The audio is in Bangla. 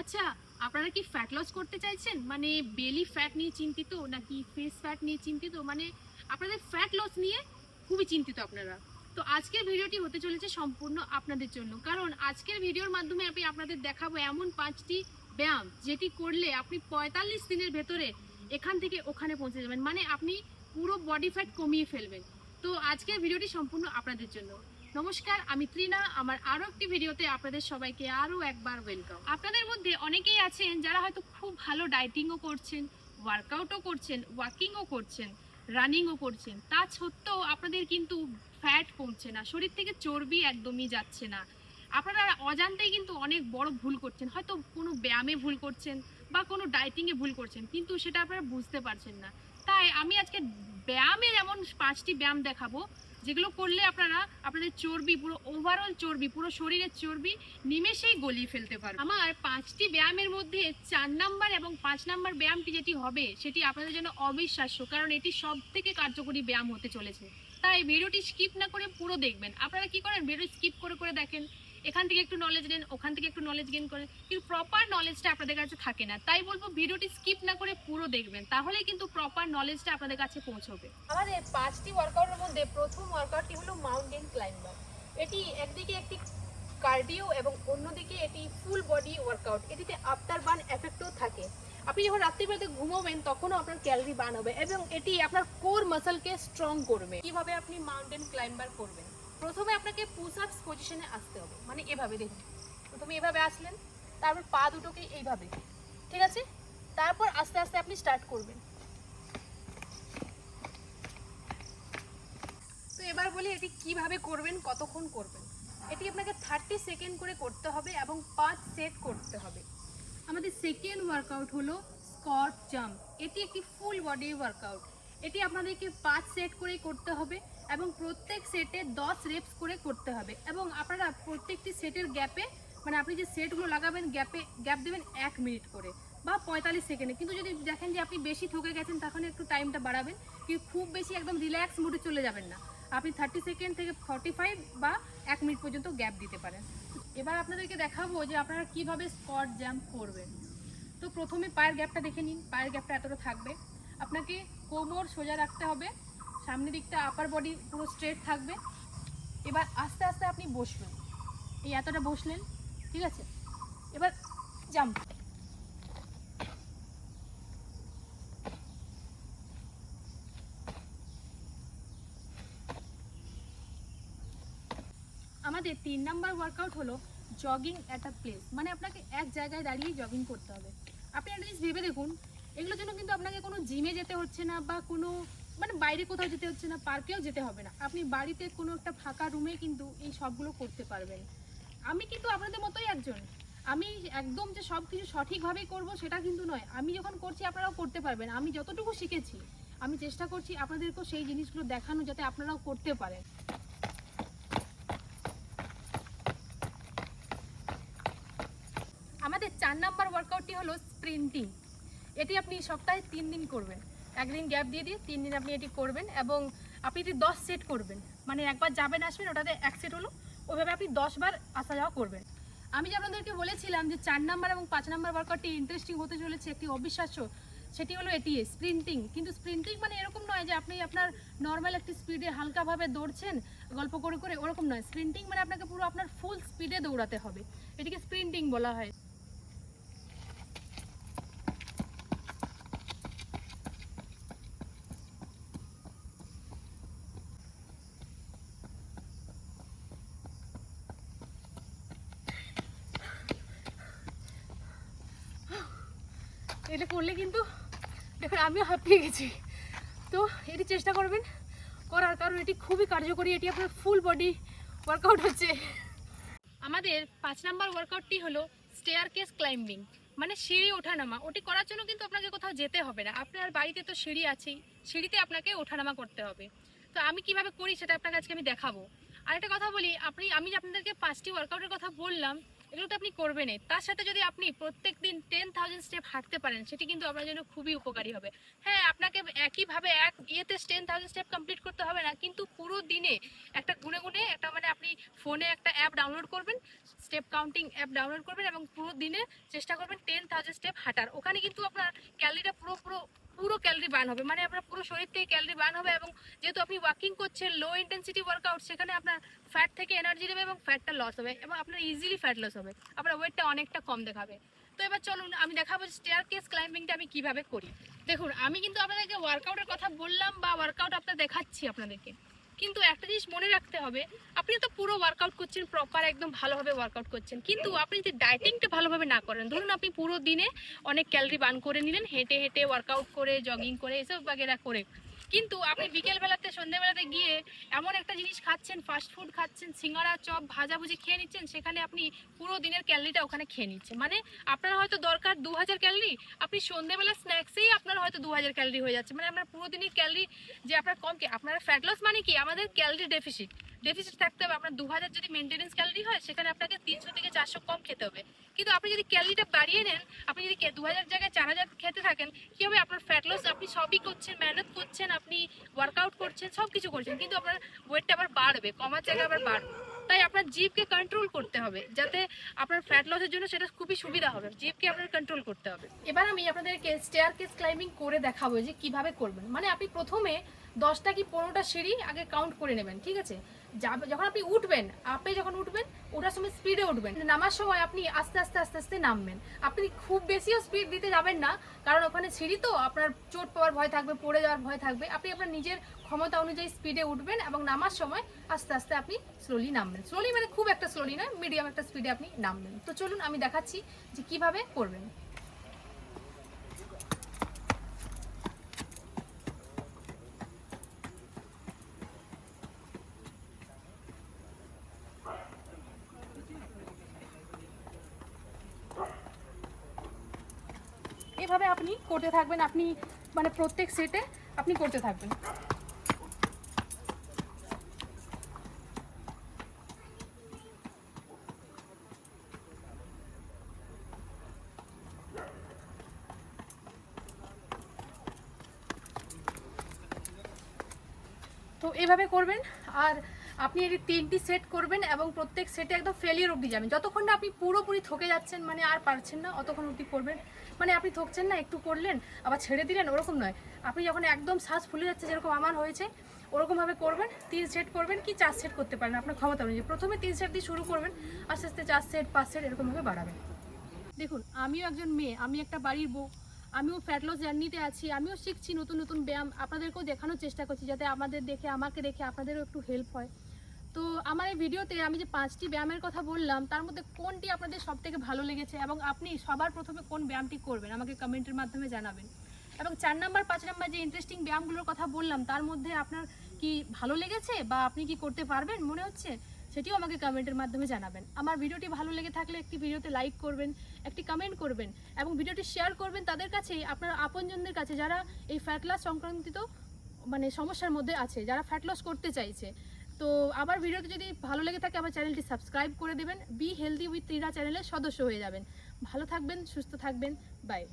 আচ্ছা, আপনারা কি ফ্যাট লস করতে চাইছেন? মানে বেলি ফ্যাট নিয়ে চিন্তিত নাকি ফেস ফ্যাট নিয়ে চিন্তিত? মানে আপনাদের ফ্যাট লস নিয়ে খুবই চিন্তিত আপনারা। তো আজকের ভিডিওটি হতে চলেছে সম্পূর্ণ আপনাদের জন্য। কারণ আজকের ভিডিওর মাধ্যমে আমি আপনাদের দেখাবো এমন 5টি ব্যায়াম যেটি করলে আপনি 45 দিনের ভেতরে এখান থেকে ওখানে পৌঁছে যাবেন। মানে আপনি পুরো বডি ফ্যাট কমিয়ে ফেলবেন। তো আজকের ভিডিওটি সম্পূর্ণ আপনাদের জন্য। নমস্কার, আমি ত্রিনা। আমার আরো একটি ভিডিওতে আপনাদের সবাইকে আরো একবার ওয়েলকাম। আপনাদের মধ্যে অনেকেই আছেন যারা হয়তো খুব ভালো ডায়েটিংও করছেন, ওয়ার্কআউটও করছেন, ওয়াকিংও করছেন, রানিংও করছেন। তা সত্ত্বেও আপনাদের কিন্তু ফ্যাট কমছে না, শরীর থেকে চর্বি একদমই যাচ্ছে না। আপনারা অজান্তেই কিন্তু অনেক বড় ভুল করছেন। হয়তো কোনো ব্যায়ামে ভুল করছেন বা কোনো ডায়েটিংয়ে ভুল করছেন, কিন্তু সেটা আপনারা বুঝতে পারছেন না। তাই আমি আজকে ব্যায়ামের এমন 5টি ব্যায়াম দেখাবো যেগুলো করলে আপনারা আপনাদের চর্বি, পুরো ওভারঅল চর্বি, পুরো শরীরের চর্বি নিমেষেই গলিয়ে ফেলতে পারবেন। আমার 5টি ব্যায়ামের মধ্যে 4 নাম্বার এবং 5 নাম্বার ব্যায়ামটি যেটি হবে সেটি আপনাদের জন্য অবিশ্বাস্য, কারণ এটি সব থেকে কার্যকরী ব্যায়াম হতে চলেছে। তাই ভিডিওটি স্কিপ না করে পুরো দেখবেন। আপনারা কি করেন, ভিডিও স্কিপ করে করে দেখেন, এখান থেকে একটু নলেজ নেন, ওখান থেকে একটু নলেজ গেইন করেন, কিন্তু প্রপার নলেজটা আপনাদের কাছে থাকে না। তাই বলবো ভিডিওটি স্কিপ না করে পুরো দেখবেন, তাহলেই কিন্তু প্রপার নলেজটা আপনাদের কাছে পৌঁছবে। আমাদের 5টি ওয়ার্কআউটের মধ্যে প্রথম ওয়ার্কআউটটি হলো মাউন্টেন ক্লাইম্বার। এটি একদিকে একটি কার্ডিও এবং অন্যদিকে এটি ফুল বডি ওয়ার্কআউট। এটিতে আফটার বার্ন এফেক্টও থাকে। আপনি যখন রাত্রিবেলাতে ঘুমাবেন তখনও আপনার ক্যালোরি বার্ন হবে এবং এটি আপনার কোর মাসলকে স্ট্রং করবে। কিভাবে আপনি মাউন্টেন ক্লাইম্বার করবেন? প্রথমে আপনাকে পুশ আপস পজিশনে আসতে হবে। মানে এভাবে দেখুন, প্রথমে এভাবে আসলেন, তারপর পা দুটোকে এইভাবে, ঠিক আছে? তারপর আস্তে আস্তে আপনি স্টার্ট করবেন। তো এবার বলি এটি কিভাবে করবেন, কতক্ষণ করবেন। এটি আপনাকে 30 সেকেন্ড করে করতে হবে এবং 5 সেট করতে হবে। আমাদের সেকেন্ড ওয়ার্কআউট হলো স্কোয়াট জাম্প। এটি একটি ফুল বডি ওয়ার্কআউট। এটি আপনাদেরকে 5 সেট করে করতে হবে এবং প্রত্যেক সেটে 10 রেপস করে করতে হবে। এবং আপনারা প্রত্যেকটি সেটের গ্যাপে, মানে আপনি যে সেটগুলো লাগাবেন গ্যাপ দেবেন 1 মিনিট করে বা 45 সেকেন্ডে। কিন্তু যদি দেখেন যে আপনি বেশি থকে গেছেন তখন একটু টাইমটা বাড়াবেন, কিন্তু খুব বেশি একদম রিল্যাক্স মুডে চলে যাবেন না। আপনি 30 সেকেন্ড থেকে 45 বা 1 মিনিট পর্যন্ত গ্যাপ দিতে পারেন। এবার আপনাদেরকে দেখাবো যে আপনারা কিভাবে স্কোয়াট জাম্প করবেন। তো প্রথমে পায়ের গ্যাপটা দেখে নিন। পায়ের গ্যাপটা এতটা থাকবে। আপনাকে কোমর সোজা রাখতে হবে, সামনের দিকটা আপার বডি পুরো স্ট্রেট থাকবে। এবার আস্তে আস্তে আপনি বসবেন, এই এতটা বসলেন, ঠিক আছে? এবার জাম্প। আমাদের 3 নাম্বার ওয়ার্কআউট হলো জগিং অ্যাট আ প্লেস। মানে আপনাকে এক জায়গায় দাঁড়িয়ে জগিং করতে হবে। আপনি একটা জিনিস ভেবে দেখুন, এগুলোর জন্য কিন্তু আপনাকে কোনো জিমে যেতে হচ্ছে না বা কোনো মানে বাইরে কোথাও যেতে হচ্ছে না, পার্কেও যেতে হবে না। আপনি বাড়িতে কোনো একটা ফাঁকা রুমে কিন্তু এই সবগুলো করতে পারবেন। আমি কিন্তু আপনাদের মতোই একজন। আমি একদম যে সব কিছু সঠিকভাবেই করব সেটা কিন্তু নয়। আমি যখন করছি আপনারাও করতে পারবেন। আমি যতটুকু শিখেছি আমি চেষ্টা করছি আপনাদেরকেও সেই জিনিসগুলো দেখানো যাতে আপনারাও করতে পারেন। আমাদের 4 নাম্বার ওয়ার্কআউটটি হলো স্প্রিন্টিং। এটি আপনি সপ্তাহে 3 দিন করবেন। একদিন গ্যাপ দিয়ে 3 দিন আপনি এটি করবেন এবং আপনি এটি 10 সেট করবেন। মানে একবার যাবেন আসবেন, ওটাতে 1 সেট হলো, ওইভাবে আপনি 10 বার আসা যাওয়া করবেন। আমি যে আপনাদেরকে বলেছিলাম যে 4 নাম্বার এবং 5 নাম্বার ওয়ার্কআউটটি ইন্টারেস্টিং হতে চলেছে, একটি অবিশ্বাস্য, সেটি হলো এটি স্প্রিন্টিং। কিন্তু স্প্রিন্টিং মানে এরকম নয় যে আপনি আপনার নর্মাল একটি স্পিডে হালকাভাবে দৌড়ছেন গল্প করে করে, ওরকম নয়। স্প্রিন্টিং মানে আপনাকে পুরো আপনার ফুল স্পিডে দৌড়াতে হবে। এটিকে স্প্রিন্টিং বলা হয়। এটা করলে কিন্তু দেখুন আমিও হাঁপিয়ে গেছি। তো এটি চেষ্টা করবেন করার, কারণ এটি খুবই কার্যকরী। এটি আপনার ফুল বডি ওয়ার্কআউট হচ্ছে। আমাদের 5 নাম্বার ওয়ার্কআউটটি হলো স্টেয়ারকেস ক্লাইম্বিং। মানে সিঁড়ি ওঠানামা। ওটি করার জন্য কিন্তু আপনাকে কোথাও যেতে হবে না, আপনার বাড়িতে তো সিঁড়ি আছেই, সিঁড়িতে আপনাকে ওঠানামা করতে হবে। তো আমি কিভাবে করি সেটা আপনাকে আজকে আমি দেখাবো। আরেকটা কথা বলি, আমি আপনাদেরকে 5টি ওয়ার্কআউটের কথা বললাম, এগুলো তো আপনি করবেনই। তার সাথে যদি আপনি প্রত্যেকদিন 10,000 স্টেপ হাঁটতে পারেন, সেটি কিন্তু আপনার জন্য খুবই উপকারী হবে। হ্যাঁ, আপনাকে একইভাবে এক ইয়েতে 10,000 স্টেপ কমপ্লিট করতে হবে না, কিন্তু পুরো দিনে একটা গুনে গুনে একটা মানে আপনি ফোনে একটা অ্যাপ ডাউনলোড করবেন, স্টেপ কাউন্টিং অ্যাপ ডাউনলোড করবেন এবং পুরো দিনে চেষ্টা করবেন 10,000 স্টেপ হাঁটার। ওখানে কিন্তু আপনার ক্যালোরিটা পুরো ক্যালোরি বার্ন হবে, মানে আপনার পুরো শরীর থেকে ক্যালোরি বার্ন হবে। এবং যেহেতু আপনি ওয়াকিং করছেন, লো ইন্টেন্সিটি ওয়ার্কআউট, সেখানে আপনার ফ্যাট থেকে এনার্জি নেবে এবং ফ্যাটটা লস হবে এবং আপনার ইজিলি ফ্যাট লস হবে, আপনার ওয়েটটা অনেকটা কম দেখাবে। তো এবার চলুন আমি দেখাবো স্টেয়ারকেস ক্লাইম্বিংটা আমি কিভাবে করি। দেখুন, আমি কিন্তু আপনাদেরকে ওয়ার্কআউটের কথা বললাম বা ওয়ার্কআউট আপনাদের দেখাচ্ছি আপনাদেরকে, কিন্তু একটা জিনিস মনে রাখতে হবে, আপনি তো পুরো ওয়ার্কআউট করছেন, প্রপার একদম ভালোভাবে ওয়ার্কআউট করছেন, কিন্তু আপনি যদি ডায়েটিংটা ভালোভাবে না করেন, ধরুন আপনি পুরো দিনে অনেক ক্যালোরি বার্ন করে নিলেন হেঁটে হেঁটে, ওয়ার্কআউট করে, জগিং করে, এসব বাগেরা করে, কিন্তু আপনি বিকেলবেলাতে সন্ধ্যেবেলাতে গিয়ে এমন একটা জিনিস খাচ্ছেন, ফাস্ট ফুড খাচ্ছেন, সিঙ্গাড়া চপ ভাজাভুজি খেয়ে নিচ্ছেন, সেখানে আপনি পুরো দিনের ক্যালোরিটা ওখানে খেয়ে নিচ্ছেন। মানে আপনার হয়তো দরকার 2000 ক্যালোরি, আপনি সন্ধ্যেবেলা স্ন্যাক্সেই আপনার হয়তো 2000 ক্যালোরি হয়ে যাচ্ছে। মানে আপনার পুরো দিনের ক্যালোরি যে আপনার কম, আপনার ফ্যাট লস মানে কি, আমাদের ক্যালোরি ডেফিসিট থাকতে হবে। আপনার 2000 যদি মেনটেনেন্স ক্যালোরি হয়, সেখানে আপনাকে 300 থেকে 400 কম খেতে হবে। কিন্তু আপনি যদি ক্যালোরিটা বাড়িয়ে নেন, আপনি যদি 2000 জায়গায় 4000 খেতে থাকেন, কি হবে, আপনার ফ্যাট লস, আপনি সবই করছেন, মেহনত করছেন, আপনি ওয়ার্কআউট করছেন, সব কিছু করছেন, কিন্তু আপনার ওয়েটটা আবার বাড়বে, কমার জায়গায় আবার বাড়বে। তাই আপনার জিভকে কন্ট্রোল করতে হবে, যাতে আপনার ফ্যাট লসের জন্য সেটা খুবই সুবিধা হবে। জিভকে আপনার কন্ট্রোল করতে হবে। এবার আমি আপনাদেরকে স্টেয়ারকেস ক্লাইম্বিং করে দেখাবো যে কিভাবে করবেন। মানে আপনি প্রথমে 10টা কি 15টা সিঁড়ি আগে কাউন্ট করে নেবেন, ঠিক আছে? যখন আপনি উঠবেন, যখন উঠবেন, ওঠার সময় স্পিডে উঠবেন, নামার সময় আপনি আস্তে আস্তে আস্তে আস্তে নামবেন। আপনি খুব বেশিও স্পিড দিতে যাবেন না, কারণ ওখানে সিঁড়ি তো আপনার চোট পাওয়ার ভয় থাকবে, পড়ে যাওয়ার ভয় থাকবে। আপনি আপনার নিজের ক্ষমতা অনুযায়ী স্পিডে উঠবেন এবং নামার সময় আস্তে আস্তে আপনি স্লোলি নামবেন। স্লোলি মানে খুব একটা স্লোলি নয়, মিডিয়াম একটা স্পিডে আপনি নামবেন। তো চলুন আমি দেখাচ্ছি যে কিভাবে করবেন। এভাবে আপনি করতে থাকবেন, আপনি মানে প্রত্যেক সেটে আপনি করতে থাকবেন। তো এভাবে করবেন, আর আপনি এই 3টি সেট করবেন এবং প্রত্যেক সেটে একদম ফেলিয়ার অবধি যাবেন। যতক্ষণ না আপনি পুরোপুরি থকে যাচ্ছেন, মানে আর পারছেন না, অতক্ষণ অবধি করবেন। মানে আপনি থকছেন না, একটু করলেন আবার ছেড়ে দিলেন, ওরকম নয়। আপনি যখন একদম শ্বাস ফুলে যাচ্ছে, যেরকম আমার হয়েছে, ওরকমভাবে করবেন। 3 সেট করবেন কি 4 সেট করতে পারেন আপনার ক্ষমতা অনুযায়ী। প্রথমে 3 সেট দিয়ে শুরু করবেন, আস্তে আস্তে 4 সেট 5 সেট এরকমভাবে বাড়াবেন। দেখুন, আমিও একজন মেয়ে, আমি একটা বাড়ির বউ, আমিও ফ্যাট লস জার্নিতে আছি, আমিও শিখছি নতুন নতুন ব্যায়াম, আপনাদেরকেও দেখানোর চেষ্টা করছি, যাতে আমাকে দেখে আপনাদেরও একটু হেল্প হয়। তো আমার এই ভিডিওতে আমি যে 5টি ব্যায়ামের কথা বললাম, তার মধ্যে কোনটি আপনাদের সব থেকে ভালো লেগেছে এবং আপনি সবার প্রথমে কোন ব্যায়ামটি করবেন আমাকে কমেন্টের মাধ্যমে জানাবেন। এবং 4 নাম্বার 5 নাম্বার যে ইন্টারেস্টিং ব্যায়ামগুলোর কথা বললাম, তার মধ্যে আপনার কি ভালো লেগেছে বা আপনি কি করতে পারবেন মনে হচ্ছে, সেটিও আমাকে কমেন্টের মাধ্যমে জানাবেন। আমার ভিডিওটি ভালো লেগে থাকলে একটি ভিডিওতে লাইক করবেন, একটি কমেন্ট করবেন এবং ভিডিওটি শেয়ার করবেন তাদের কাছেই, আপনার আপনজনদের কাছে, যারা এই ফ্যাট লস সংক্রান্তিত মানে সমস্যার মধ্যে আছে, যারা ফ্যাট লস করতে চাইছে। তো আমার ভিডিওটি যদি ভালো লেগে থাকে, আমার চ্যানেলটি সাবস্ক্রাইব করে দেবেন, বি হেলদি উইথ ত্রিনা চ্যানেলের সদস্য হয়ে যাবেন। ভালো থাকবেন, সুস্থ থাকবেন, বাই।